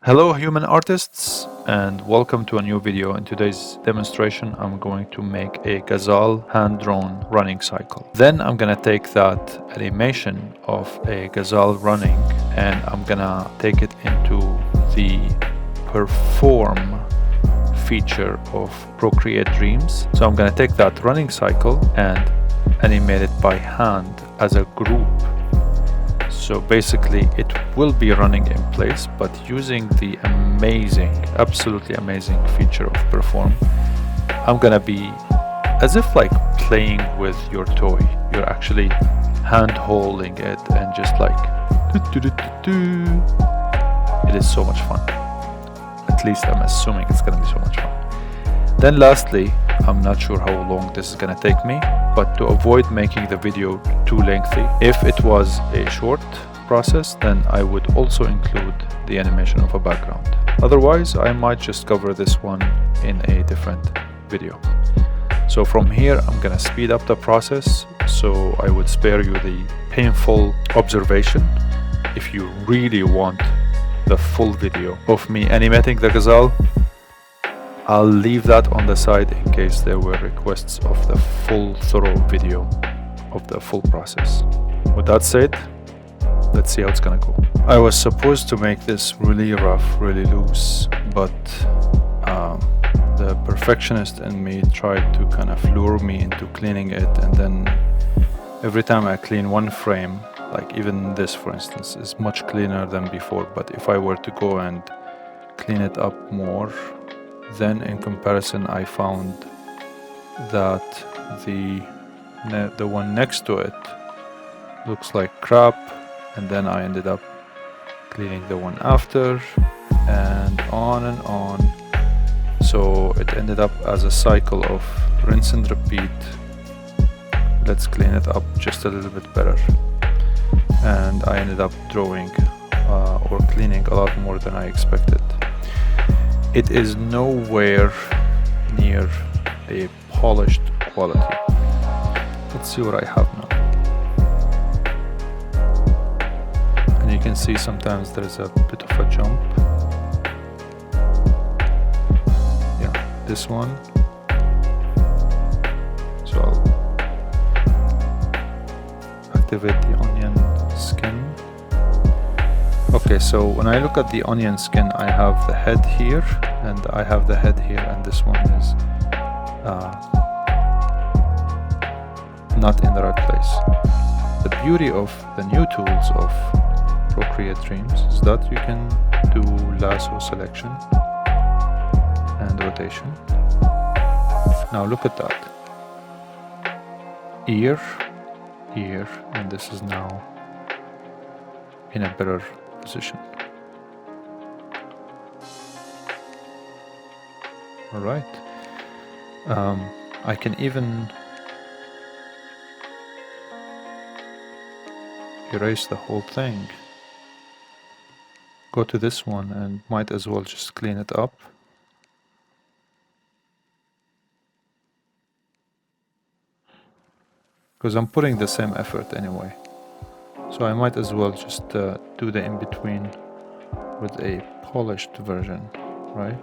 Hello human artists and welcome to a new video. In today's demonstration I'm going to make a Gazelle hand-drawn running cycle. Then I'm gonna take that animation of a Gazelle running and I'm gonna take it into the perform feature of Procreate Dreams. So I'm gonna take that running cycle and animate it by hand as a group. So basically it will be running in place, but using the amazing, absolutely amazing feature of Perform, I'm gonna be as if like playing with your toy. You're actually hand holding it and just like it is so much fun. At least I'm assuming it's gonna be so much fun. Then lastly, I'm not sure how long this is gonna take me, but to avoid making the video too lengthy, if it was a short process, then I would also include the animation of a background. Otherwise, I might just cover this one in a different video. So from here, I'm gonna speed up the process, so I would spare you the painful observation. If you really want the full video of me animating the Gazelle, I'll leave that on the side in case there were requests of the full thorough video of the full process. With that said, let's see how it's gonna go. I was supposed to make this really rough, really loose, but the perfectionist in me tried to kind of lure me into cleaning it, and then every time I clean one frame, like even this for instance, is much cleaner than before, but if I were to go and clean it up more, then in comparison I found that the one next to it looks like crap, and then I ended up cleaning the one after and on. So it ended up as a cycle of rinse and repeat. Let's clean it up just a little bit better, and I ended up drawing or cleaning a lot more than I expected. It is nowhere near a polished quality. Let's see what I have now. And you can see sometimes there's a bit of a jump. Yeah, this one. So I'll activate the onion skin. Okay, so when I look at the onion skin, I have the head here, and I have the head here, and this one is not in the right place. The beauty of the new tools of Procreate Dreams is that you can do lasso selection and rotation. Now look at that. Ear, and this is now in a better position. All right. I can even erase the whole thing. Go to this one and might as well just clean it up. Because I'm putting the same effort anyway. So I might as well just do the in-between with a polished version, right?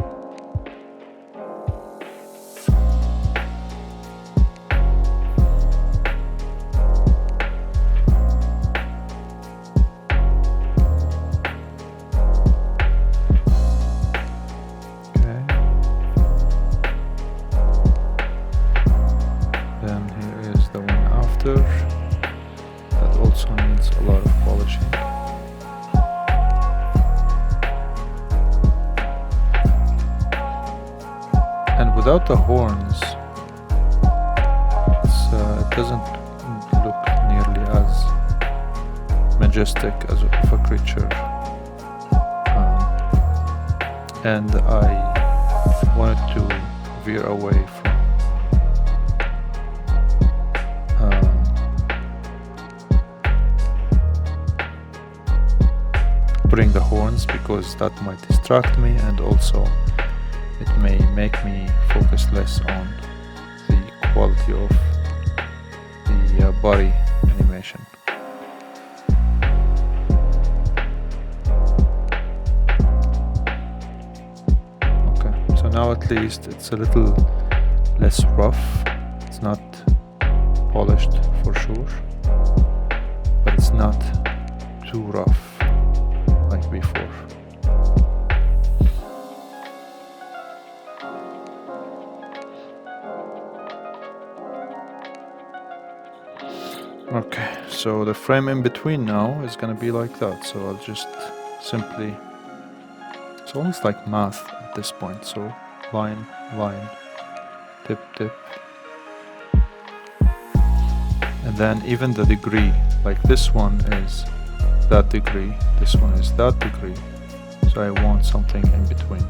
Okay. Then here is the one after. Also needs a lot of polishing. And without the horns, it doesn't look nearly as majestic as of a creature. And I wanted to veer away from putting the horns, because that might distract me, and also it may make me focus less on the quality of the body animation. now at least it's a little less rough. It's not polished for sure, but it's not too rough like before. Okay, so the frame in between now is gonna be like that, so I'll just simply, it's almost like math at this point, so line, line, tip, tip, and then even the degree, like this one is that degree, this one is that degree, so I want something in between.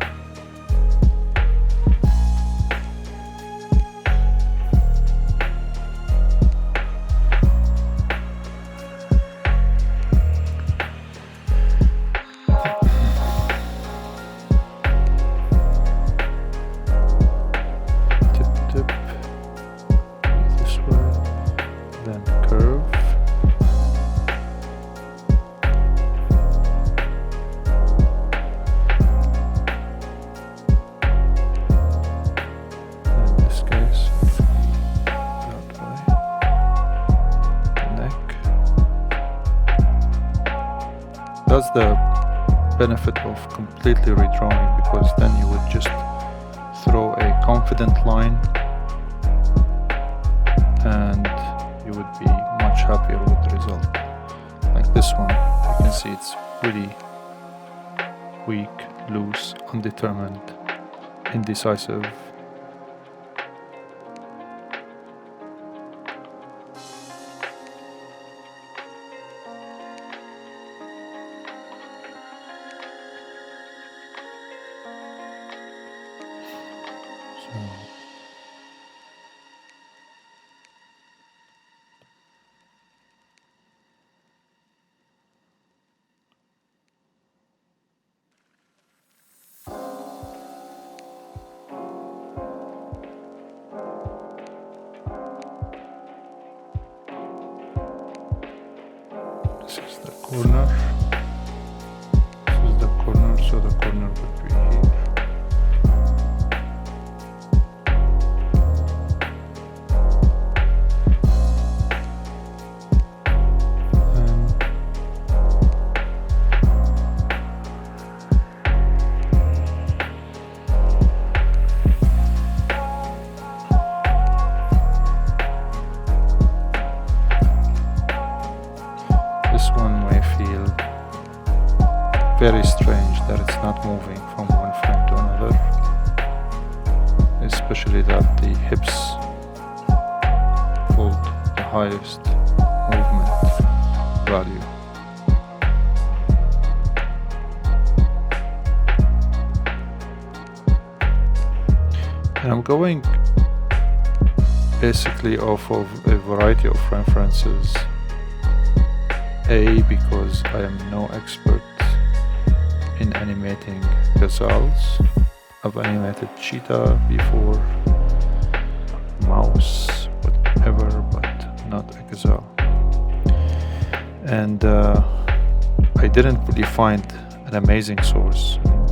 That's the benefit of completely redrawing, because then you would just throw a confident line and you would be much happier with the result. Like this one, you can see it's really weak, loose, undetermined, indecisive. This is the corner. This is the corner, so the corner would be here. This one may feel very strange that it's not moving from one frame to another, especially that the hips hold the highest movement value. And I'm going basically off of a variety of references. A, because I am no expert in animating gazelles. I've animated cheetah before, mouse, whatever, but not a gazelle. And I didn't really find an amazing source. And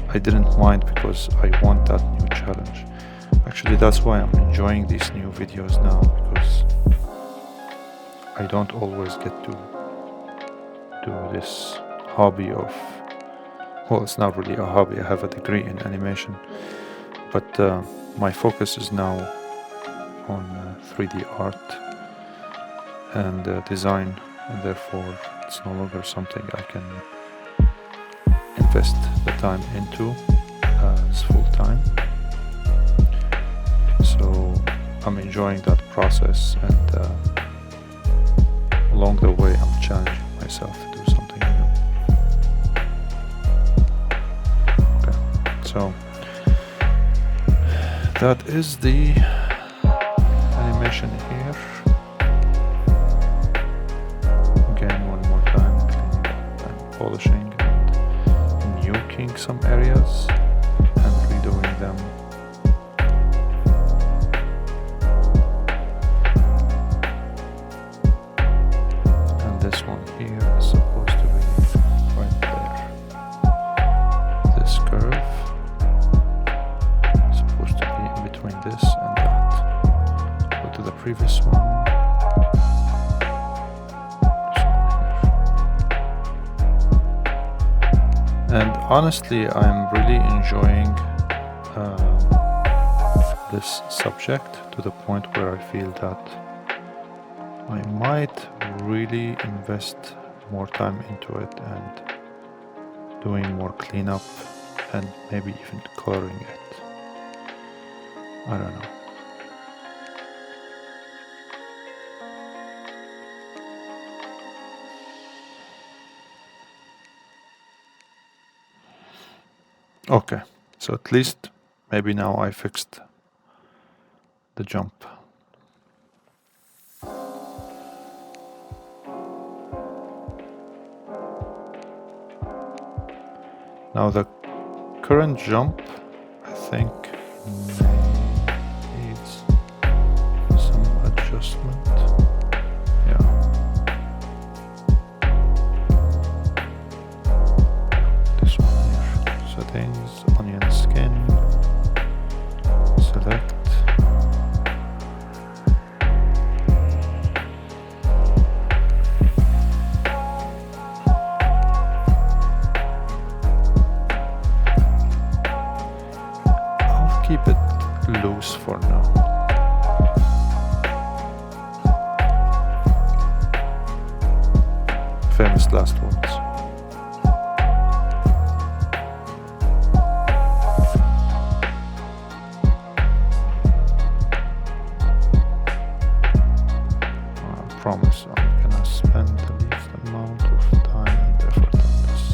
I didn't mind because I want that new challenge. Actually, that's why I'm enjoying these new videos now, because I don't always get to do this hobby of, well, it's not really a hobby, I have a degree in animation, but my focus is now on 3D art and design, and therefore it's no longer something I can invest the time into as full-time. So I'm enjoying that process, and along the way I'm challenging myself to do something new. Okay, so that is the animation here. Again, one more time, cleaning up and polishing and nuking some areas and redoing them. This one here is supposed to be right there. This curve. previous one. And honestly, I'm really enjoying this subject to the point where I feel that I might really invest more time into it and doing more cleanup and maybe even coloring it. I don't know. Okay, so at least maybe now I fixed the jump. Now the current jump, I think, needs some adjustment. Yeah. This one here. Settings, onion skin, select. Keep it loose for now. Famous last words. I promise I'm gonna spend the least amount of time and effort on this.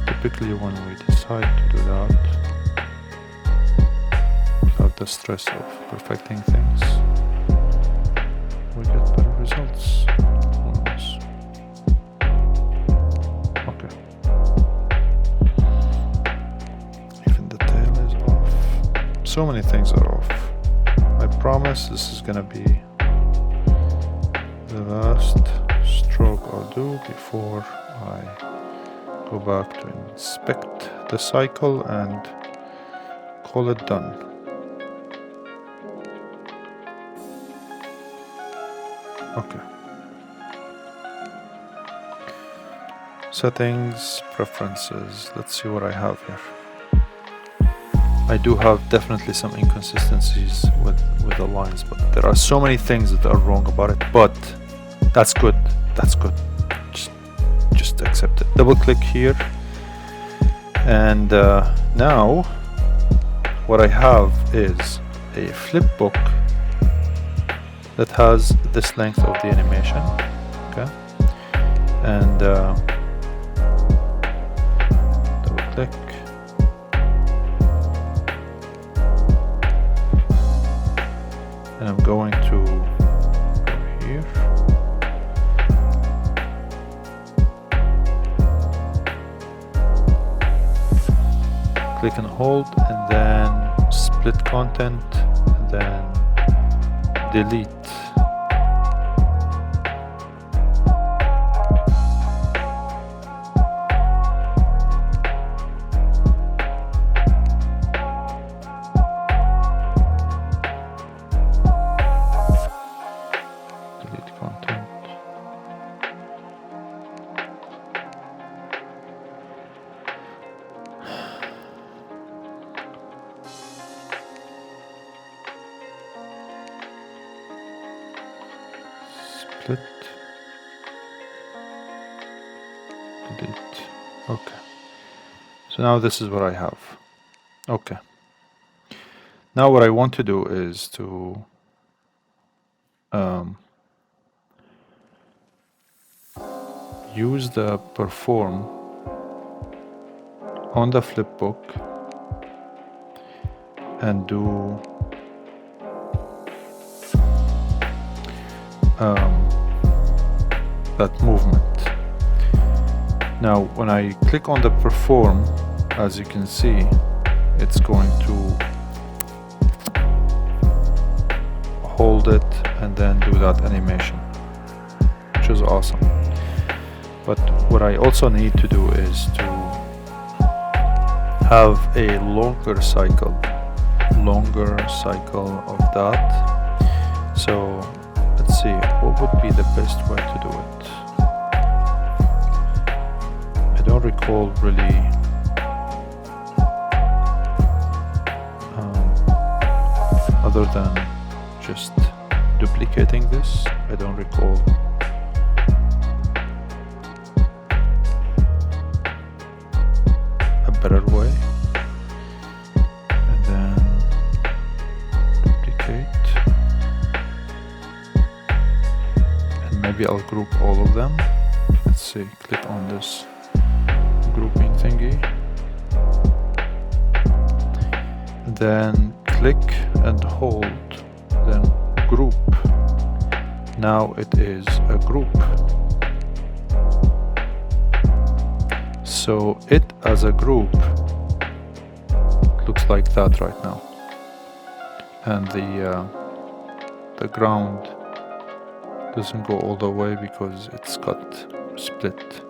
Typically when we decide to do that without the stress of perfecting things, we get better results. Who knows? Okay. Even the tail is off. So many things are off. I promise this is gonna be the last stroke I'll do before I go back to inspect the cycle and call it done. Okay. Settings, preferences. Let's see what I have here. I do have definitely some inconsistencies with the lines, but there are so many things that are wrong about it, but that's good. That's good. Just accept it. Double click here, and now what I have is a flip book that has this length of the animation. Okay, and double click, and I'm going to go here. Click and hold, and then split content, and then delete. Delete content. Split, delete. Okay, so now this is what I have. Okay, now what I want to do is to use the perform on the flipbook and do that movement. Now when I click on the perform, as you can see, it's going to hold it and then do that animation, which is awesome. But what I also need to do is to have a longer cycle of that. So let's see, what would be the best way to do it? I don't recall really other than just duplicating this. I don't recall a better way. And then duplicate, and maybe I'll group all of them. Let's see, click on this grouping thingy, then click and hold, then group. Now it is a group. So it as a group looks like that right now, and the ground doesn't go all the way because it's got split.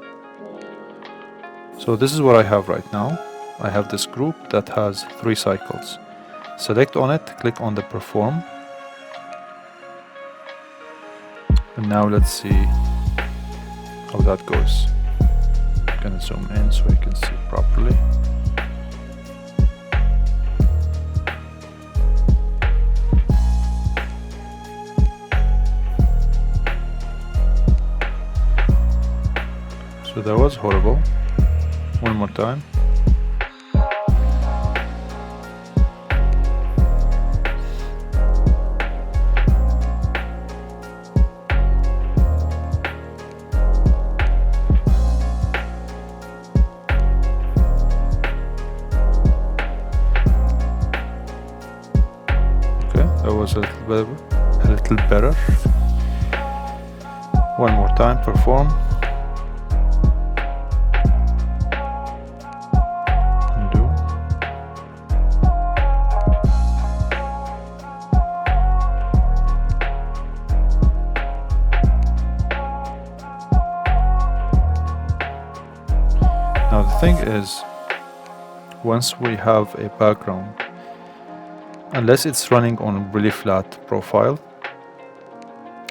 So this is what I have right now. I have this group that has 3 cycles. Select on it, click on the perform, and now let's see how that goes. I'm gonna zoom in so I can see properly. So that was horrible. One more time. That was a little better. One more time, perform. Undo. Now the thing is, once we have a background, unless it's running on a really flat profile,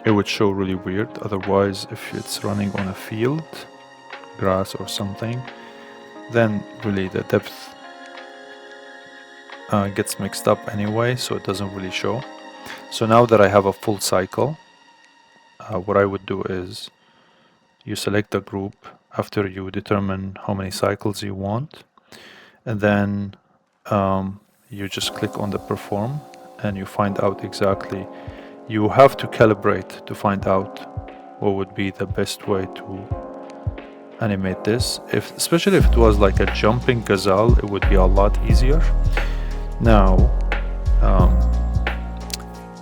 it would show really weird. Otherwise, if it's running on a field, grass or something, then really the depth gets mixed up anyway, so it doesn't really show. So now that I have a full cycle, what I would do is you select the group after you determine how many cycles you want, and then you just click on the perform and you find out exactly. You have to calibrate to find out what would be the best way to animate this. Especially if it was like a jumping gazelle, it would be a lot easier. Now,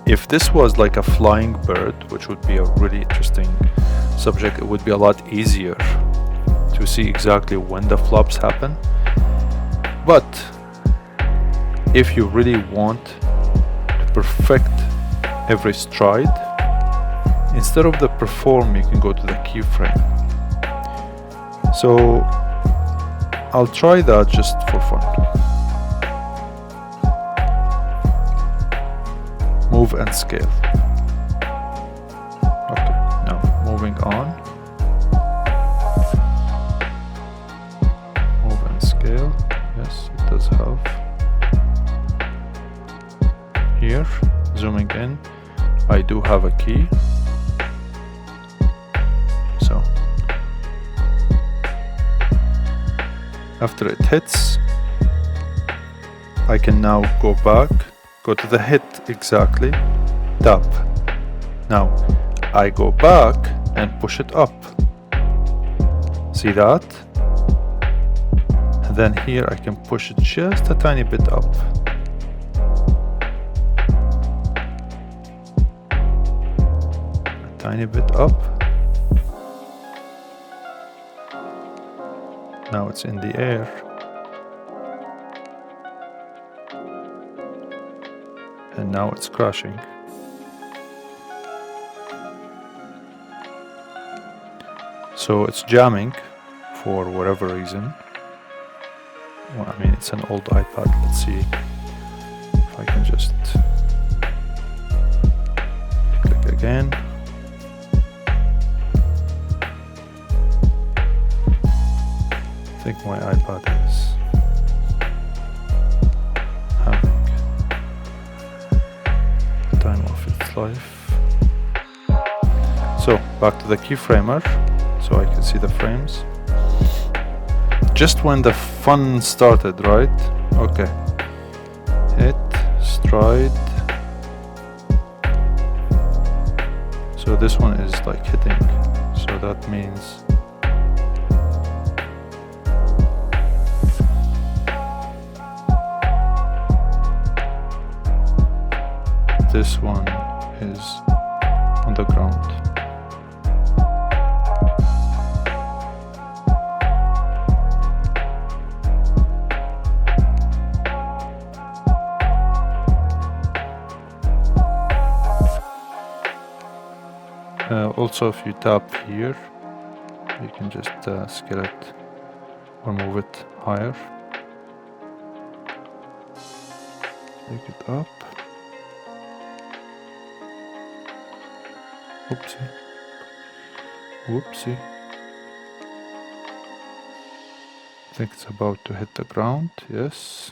if this was like a flying bird, which would be a really interesting subject, it would be a lot easier to see exactly when the flops happen. But if you really want to perfect every stride, instead of the perform, you can go to the keyframe. So I'll try that just for fun. Move and scale. Okay, now moving on. Move and scale. Yes, it does have. Here, zooming in, I do have a key. So after it hits, I can now go back, go to the hit exactly, tap. Now I go back and push it up. See that? And then here I can push it just a tiny bit up. Tiny bit up. Now it's in the air. And now it's crashing. So it's jamming for whatever reason. well, I mean, it's an old iPad. Let's see if I can just click again. I think my iPad is having time of its life. So back to the keyframer, so I can see the frames. Just when the fun started, right? Okay. Hit, stride. So this one is like hitting. So that means this one is on the ground. Also, if you tap here, you can just scale it or move it higher. Take it up. Oopsie. Whoopsie. I think it's about to hit the ground, yes.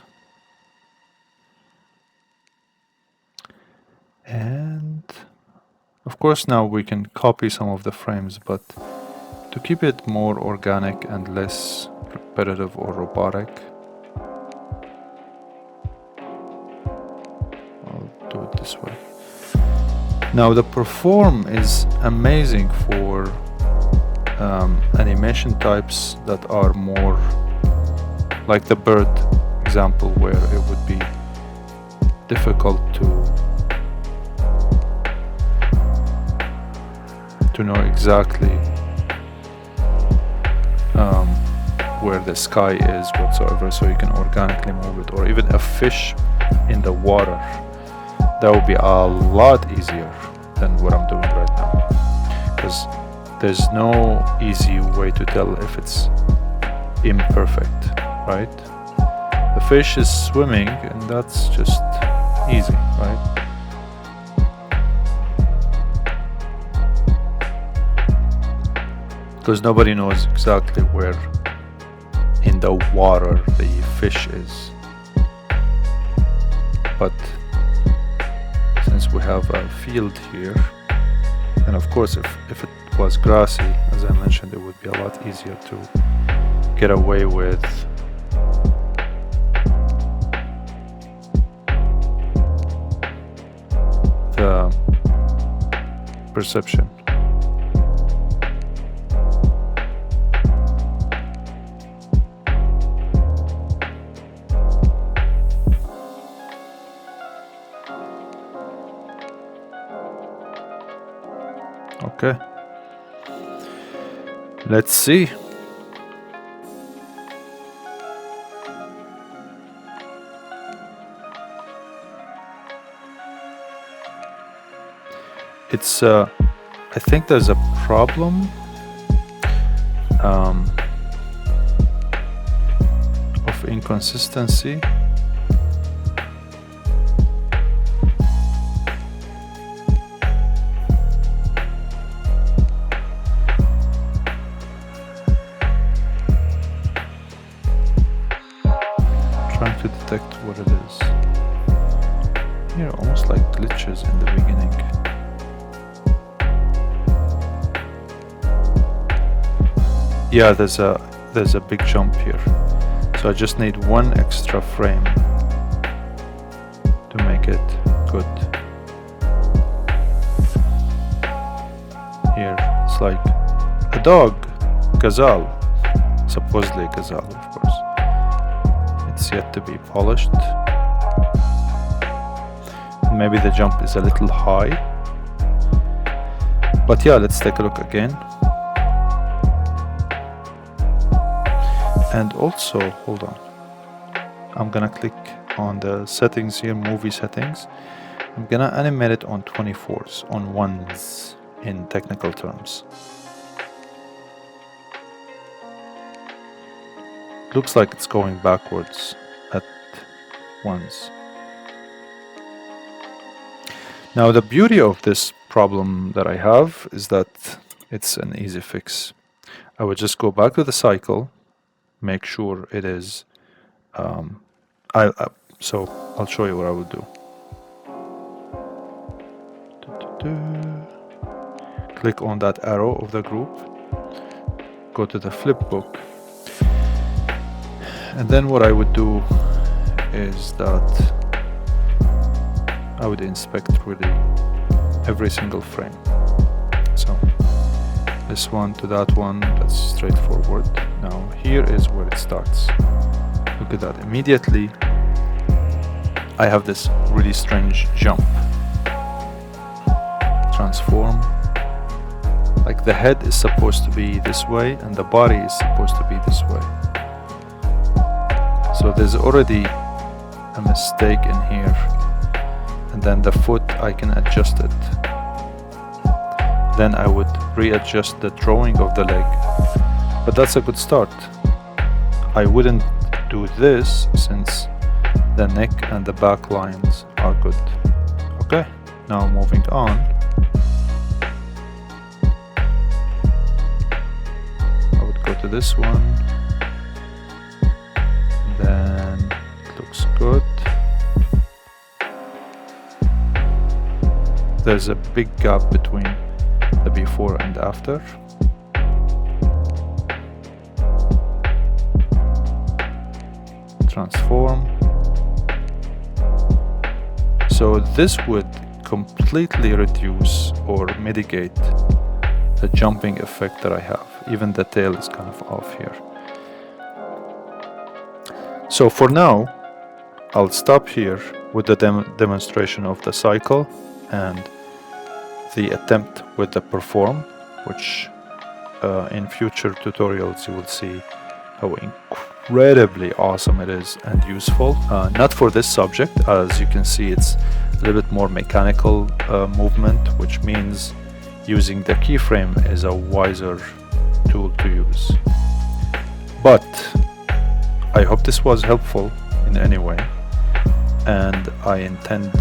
And of course now we can copy some of the frames, but to keep it more organic and less repetitive or robotic, I'll do it this way. Now the perform is amazing for animation types that are more like the bird example, where it would be difficult to know exactly where the sky is whatsoever, so you can organically move it, or even a fish in the water. That would be a lot easier than what I'm doing right now, because there's no easy way to tell if it's imperfect, right? The fish is swimming and that's just easy, right? Because nobody knows exactly where in the water the fish is. But since we have a field here, and of course if it was grassy, as I mentioned, it would be a lot easier to get away with the perception. Okay, let's see. It's I think there's a problem of inconsistency. Trying to detect what it is. Here, almost like glitches in the beginning. Yeah, there's a big jump here, so I just need one extra frame to make it good. Here, it's like a dog, Gazelle, supposedly Gazelle, of course. It's yet to be polished. Maybe the jump is a little high, but yeah, let's take a look again. And also, hold on, I'm gonna click on the settings here, movie settings. I'm gonna animate it on 24s, on ones in technical terms. looks like it's going backwards at once. Now the beauty of this problem that I have is that it's an easy fix. I would just go back to the cycle, make sure it is so I'll show you what I will do. Click on that arrow of the group, go to the flip book, and then what I would do is that I would inspect really every single frame. So this one to that one, that's straightforward. Now here is where it starts. Look at that. Immediately I have this really strange jump. Transform. Like the head is supposed to be this way and the body is supposed to be this way. So there's already a mistake in here. And then the foot, I can adjust it. Then I would readjust the drawing of the leg. But that's a good start. I wouldn't do this since the neck and the back lines are good. Okay, now moving on. I would go to this one. Then it looks good. There's a big gap between the before and after. Transform. So this would completely reduce or mitigate the jumping effect that I have. Even the tail is kind of off here. So for now, I'll stop here with the demonstration of the cycle and the attempt with the perform, which in future tutorials you will see how incredibly awesome it is and useful. Not for this subject, as you can see it's a little bit more mechanical movement, which means using the keyframe is a wiser tool to use. But I hope this was helpful in any way, and I intend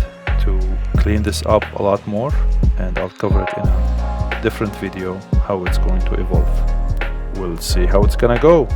to clean this up a lot more, and I'll cover it in a different video how it's going to evolve. We'll see how it's gonna go.